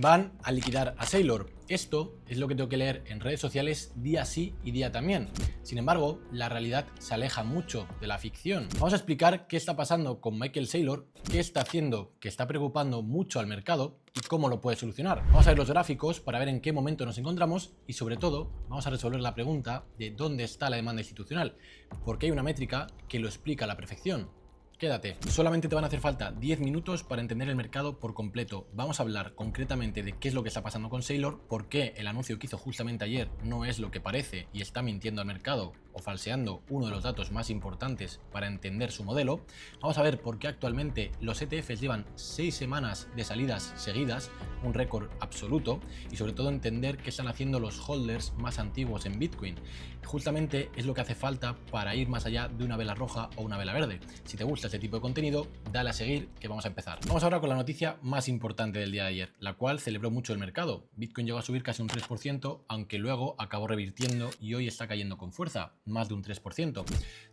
Van a liquidar a Sailor. Esto es lo que tengo que leer en redes sociales día sí y día también. Sin embargo, la realidad se aleja mucho de la ficción. Vamos a explicar qué está pasando con Michael Saylor, qué está haciendo que está preocupando mucho al mercado y cómo lo puede solucionar. Vamos a ver los gráficos para ver en qué momento nos encontramos y, sobre todo, vamos a resolver la pregunta de dónde está la demanda institucional, porque hay una métrica que lo explica a la perfección. Quédate, solamente te van a hacer falta 10 minutos para entender el mercado por completo. Vamos a hablar concretamente de qué es lo que está pasando con Sailor, por qué el anuncio que hizo justamente ayer no es lo que parece y está mintiendo al mercado o falseando uno de los datos más importantes para entender su modelo. Vamos a ver por qué actualmente los ETFs llevan 6 semanas de salidas seguidas, un récord absoluto, y sobre todo entender qué están haciendo los holders más antiguos en Bitcoin. Justamente es lo que hace falta para ir más allá de una vela roja o una vela verde. Si te gusta este tipo de contenido, dale a seguir que vamos a empezar. Vamos ahora con la noticia más importante del día de ayer, la cual celebró mucho el mercado. Bitcoin llegó a subir casi un 3%, aunque luego acabó revirtiendo y hoy está cayendo con fuerza, más de un 3%.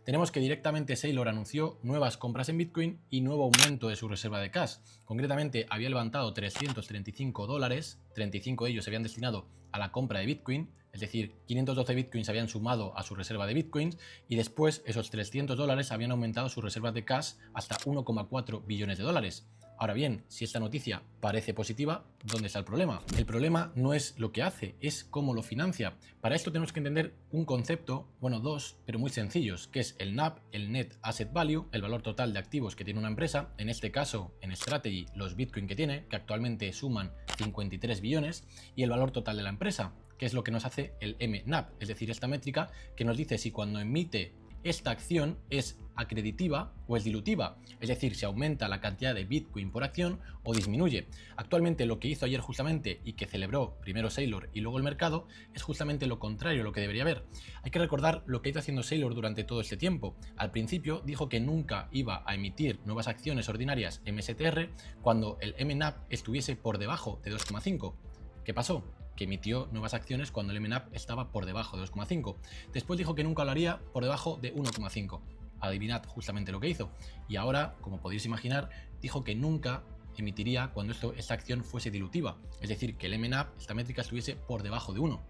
Tenemos que directamente Saylor anunció nuevas compras en Bitcoin y nuevo aumento de su reserva de cash. Concretamente había levantado $335, 35 de ellos se habían destinado a la compra de Bitcoin, es decir, 512 bitcoins habían sumado a su reserva de bitcoins y después esos $300 habían aumentado sus reservas de cash hasta 1,4 billones de dólares. Ahora bien, si esta noticia parece positiva, ¿dónde está el problema? El problema no es lo que hace, es cómo lo financia. Para esto tenemos que entender un concepto, bueno, dos, pero muy sencillos, que es el NAV, el Net Asset Value, el valor total de activos que tiene una empresa, en este caso, en Strategy, los bitcoins que tiene, que actualmente suman 53 billones, y el valor total de la empresa, que es lo que nos hace el MNAV, es decir, esta métrica que nos dice si cuando emite esta acción es acreditiva o es dilutiva, es decir, si aumenta la cantidad de Bitcoin por acción o disminuye. Actualmente lo que hizo ayer justamente y que celebró primero Saylor y luego el mercado es justamente lo contrario a lo que debería haber. Hay que recordar lo que ha ido haciendo Saylor durante todo este tiempo. Al principio dijo que nunca iba a emitir nuevas acciones ordinarias MSTR cuando el MNAV estuviese por debajo de 2,5. ¿Qué pasó? Que emitió nuevas acciones cuando el MNAV estaba por debajo de 2,5. Después dijo que nunca lo haría por debajo de 1,5. Adivinad justamente lo que hizo. Y ahora, como podéis imaginar, dijo que nunca emitiría cuando esta acción fuese dilutiva. Es decir, que el MNAV, esta métrica, estuviese por debajo de 1.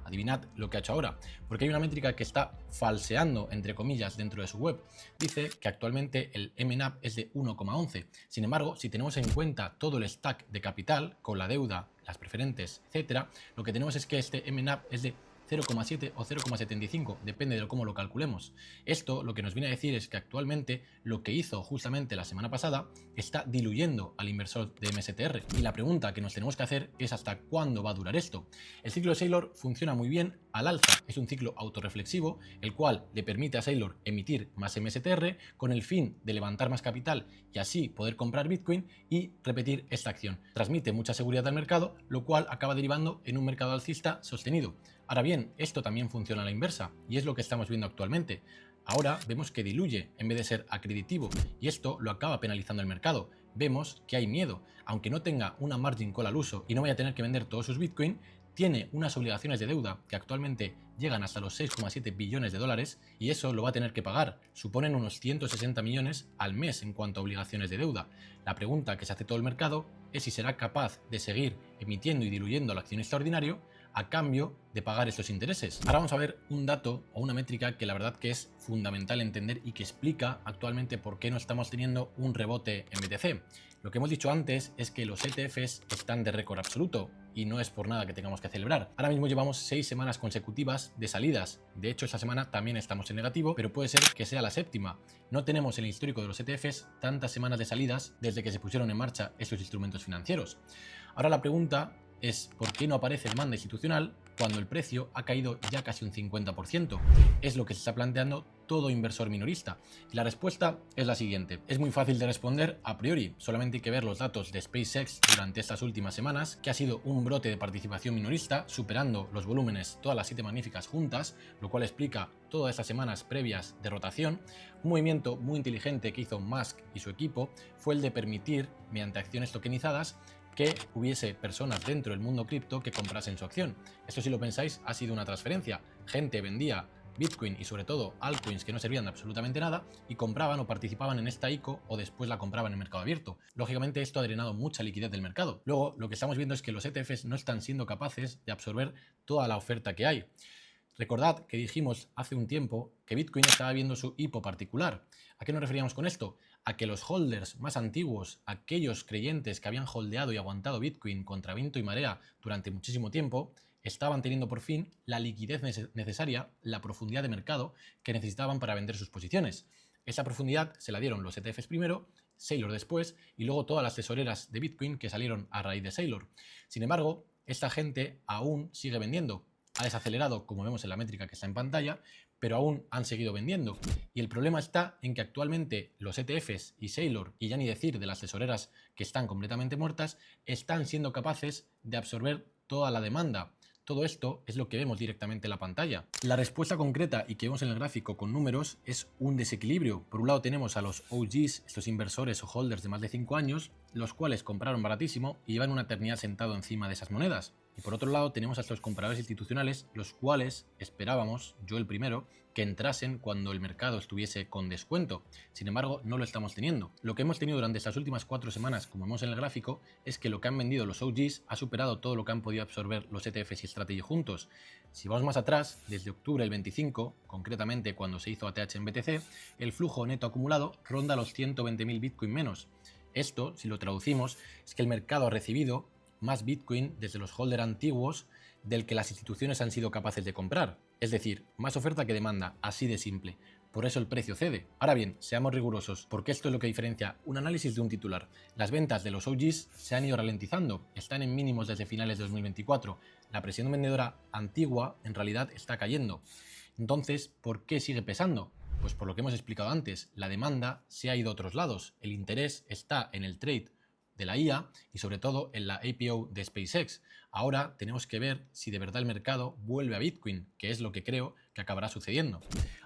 Adivinad lo que ha hecho ahora, porque hay una métrica que está falseando, entre comillas, dentro de su web. Dice que actualmente el MNAV es de 1,11. Sin embargo, si tenemos en cuenta todo el stack de capital, con la deuda, las preferentes, etcétera, lo que tenemos es que este MNAV es de 0,7 o 0,75, depende de cómo lo calculemos. Esto lo que nos viene a decir es que actualmente lo que hizo justamente la semana pasada está diluyendo al inversor de MSTR. Y la pregunta que nos tenemos que hacer es hasta cuándo va a durar esto. El ciclo de Saylor funciona muy bien al alza, es un ciclo autorreflexivo, el cual le permite a Saylor emitir más MSTR con el fin de levantar más capital y así poder comprar Bitcoin y repetir esta acción. Transmite mucha seguridad al mercado, lo cual acaba derivando en un mercado alcista sostenido. Ahora bien, esto también funciona a la inversa y es lo que estamos viendo actualmente. Ahora vemos que diluye en vez de ser acreditivo y esto lo acaba penalizando el mercado. Vemos que hay miedo, aunque no tenga una margin call al uso y no vaya a tener que vender todos sus Bitcoin, tiene unas obligaciones de deuda que actualmente llegan hasta los 6,7 billones de dólares y eso lo va a tener que pagar. Suponen unos 160 millones al mes en cuanto a obligaciones de deuda. La pregunta que se hace todo el mercado es si será capaz de seguir emitiendo y diluyendo al accionista ordinario a cambio de pagar estos intereses. Ahora vamos a ver un dato o una métrica que la verdad que es fundamental entender y que explica actualmente por qué no estamos teniendo un rebote en BTC. Lo que hemos dicho antes es que los ETFs están de récord absoluto y no es por nada que tengamos que celebrar. Ahora mismo llevamos 6 semanas consecutivas de salidas. De hecho, esta semana también estamos en negativo, pero puede ser que sea la séptima. No tenemos en el histórico de los ETFs tantas semanas de salidas desde que se pusieron en marcha estos instrumentos financieros. Ahora la pregunta es ¿por qué no aparece demanda institucional cuando el precio ha caído ya casi un 50%? Es lo que se está planteando todo inversor minorista. Y la respuesta es la siguiente. Es muy fácil de responder a priori, solamente hay que ver los datos de SpaceX durante estas últimas semanas, que ha sido un brote de participación minorista, superando los volúmenes todas las 7 magníficas juntas, lo cual explica todas estas semanas previas de rotación. Un movimiento muy inteligente que hizo Musk y su equipo fue el de permitir, mediante acciones tokenizadas, que hubiese personas dentro del mundo cripto que comprasen su acción. Esto, si lo pensáis, ha sido una transferencia. Gente vendía Bitcoin y sobre todo altcoins que no servían de absolutamente nada y compraban o participaban en esta ICO o después la compraban en el mercado abierto. Lógicamente esto ha drenado mucha liquidez del mercado. Luego lo que estamos viendo es que los ETFs no están siendo capaces de absorber toda la oferta que hay. Recordad que dijimos hace un tiempo que Bitcoin estaba viendo su hipo particular. ¿A qué nos referíamos con esto? A que los holders más antiguos, aquellos creyentes que habían holdeado y aguantado Bitcoin contra viento y marea durante muchísimo tiempo, estaban teniendo por fin la liquidez necesaria, la profundidad de mercado que necesitaban para vender sus posiciones. Esa profundidad se la dieron los ETFs primero, Saylor después y luego todas las tesoreras de Bitcoin que salieron a raíz de Saylor. Sin embargo, esta gente aún sigue vendiendo. Ha desacelerado, como vemos en la métrica que está en pantalla, pero aún han seguido vendiendo. Y el problema está en que actualmente los ETFs y Saylor, y ya ni decir de las tesoreras que están completamente muertas, están siendo capaces de absorber toda la demanda. Todo esto es lo que vemos directamente en la pantalla. La respuesta concreta y que vemos en el gráfico con números es un desequilibrio. Por un lado tenemos a los OGs, estos inversores o holders de más de 5 años, los cuales compraron baratísimo y llevan una eternidad sentado encima de esas monedas. Y por otro lado tenemos a estos compradores institucionales, los cuales esperábamos, yo el primero, que entrasen cuando el mercado estuviese con descuento. Sin embargo, no lo estamos teniendo. Lo que hemos tenido durante estas últimas 4 semanas, como vemos en el gráfico, es que lo que han vendido los OGs ha superado todo lo que han podido absorber los ETFs y Strategy juntos. Si vamos más atrás, desde octubre del 25, concretamente cuando se hizo ATH en BTC, el flujo neto acumulado ronda los 120.000 Bitcoin menos. Esto, si lo traducimos, es que el mercado ha recibido más Bitcoin desde los holders antiguos del que las instituciones han sido capaces de comprar. Es decir, más oferta que demanda, así de simple. Por eso el precio cede. Ahora bien, seamos rigurosos, porque esto es lo que diferencia un análisis de un titular. Las ventas de los OGs se han ido ralentizando, están en mínimos desde finales de 2024. La presión vendedora antigua en realidad está cayendo. Entonces, ¿por qué sigue pesando? Pues por lo que hemos explicado antes, la demanda se ha ido a otros lados. El interés está en el trade de la IA y sobre todo en la IPO de SpaceX. Ahora tenemos que ver si de verdad el mercado vuelve a Bitcoin, que es lo que creo que acabará sucediendo.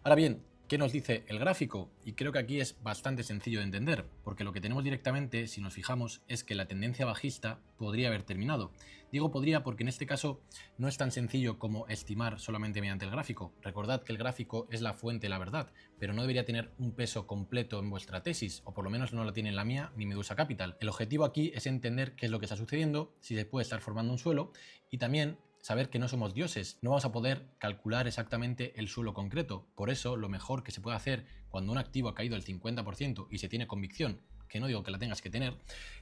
Ahora bien, ¿qué nos dice el gráfico? Y creo que aquí es bastante sencillo de entender, porque lo que tenemos directamente, si nos fijamos, es que la tendencia bajista podría haber terminado. Digo podría porque en este caso no es tan sencillo como estimar solamente mediante el gráfico. Recordad que el gráfico es la fuente de la verdad, pero no debería tener un peso completo en vuestra tesis, o por lo menos no la tiene en la mía ni Medusa Capital. El objetivo aquí es entender qué es lo que está sucediendo, si se puede estar formando un suelo y también saber que no somos dioses, no vamos a poder calcular exactamente el suelo concreto. Por eso lo mejor que se puede hacer cuando un activo ha caído el 50% y se tiene convicción, que no digo que la tengas que tener,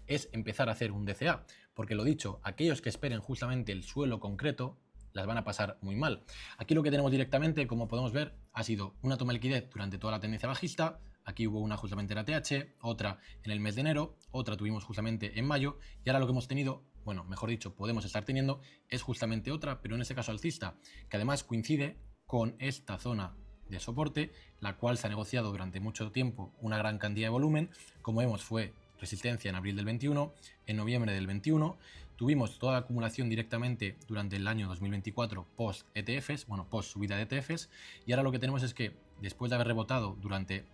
es empezar a hacer un DCA, porque lo dicho, aquellos que esperen justamente el suelo concreto las van a pasar muy mal. Aquí lo que tenemos directamente, como podemos ver, ha sido una toma de liquidez durante toda la tendencia bajista. Aquí hubo una justamente en ATH, otra en el mes de enero, otra tuvimos justamente en mayo y ahora lo que hemos tenido, bueno, mejor dicho, podemos estar teniendo, es justamente otra, pero en este caso alcista, que además coincide con esta zona de soporte, la cual se ha negociado durante mucho tiempo una gran cantidad de volumen. Como vemos, fue resistencia en abril del 21, en noviembre del 21, tuvimos toda la acumulación directamente durante el año 2024 post ETFs, bueno, post subida de ETFs, y ahora lo que tenemos es que después de haber rebotado durante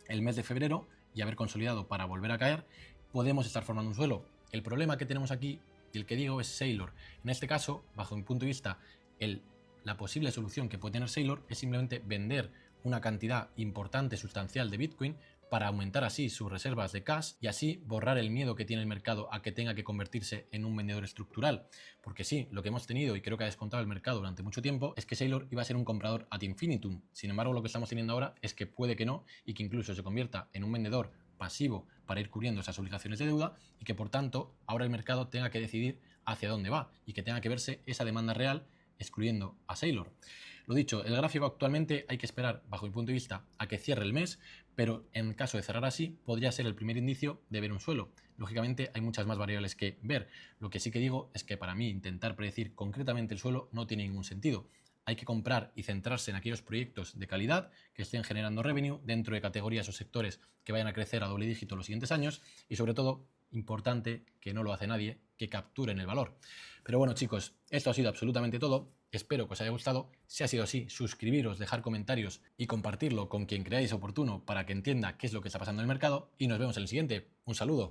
el mes de febrero y haber consolidado para volver a caer, podemos estar formando un suelo. El problema que tenemos aquí, y el que digo, es Saylor. En este caso, bajo mi punto de vista, la posible solución que puede tener Saylor es simplemente vender una cantidad importante, sustancial de Bitcoin para aumentar así sus reservas de cash y así borrar el miedo que tiene el mercado a que tenga que convertirse en un vendedor estructural. Porque sí, lo que hemos tenido y creo que ha descontado el mercado durante mucho tiempo es que Saylor iba a ser un comprador ad infinitum. Sin embargo, lo que estamos teniendo ahora es que puede que no y que incluso se convierta en un vendedor pasivo para ir cubriendo esas obligaciones de deuda y que por tanto ahora el mercado tenga que decidir hacia dónde va y que tenga que verse esa demanda real excluyendo a Saylor. Lo dicho, el gráfico actualmente hay que esperar, bajo mi punto de vista, a que cierre el mes, pero en caso de cerrar así, podría ser el primer indicio de ver un suelo. Lógicamente hay muchas más variables que ver. Lo que sí que digo es que para mí intentar predecir concretamente el suelo no tiene ningún sentido. Hay que comprar y centrarse en aquellos proyectos de calidad que estén generando revenue dentro de categorías o sectores que vayan a crecer a doble dígito los siguientes años y sobre todo, importante, que no lo hace nadie, que capturen el valor. Pero bueno chicos, esto ha sido absolutamente todo. Espero que os haya gustado. Si ha sido así, suscribiros, dejar comentarios y compartirlo con quien creáis oportuno para que entienda qué es lo que está pasando en el mercado y nos vemos en el siguiente. Un saludo.